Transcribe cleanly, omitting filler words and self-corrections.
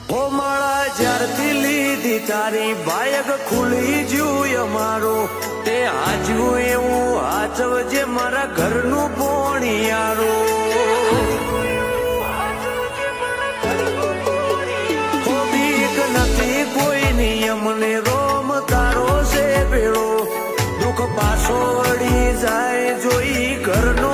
હો માળા જ્યારથી લીધી તારી બાયગ ખુલી જ્યું અમારો તે હાજ્યું એવું હાચવજે મારા ઘરનું પોણિયારો હો બીક નથી કોઈ નિયમને રોમ તારો છે ભેળો દુઃખ પાછો વળી જાય જોઈ ઘરનો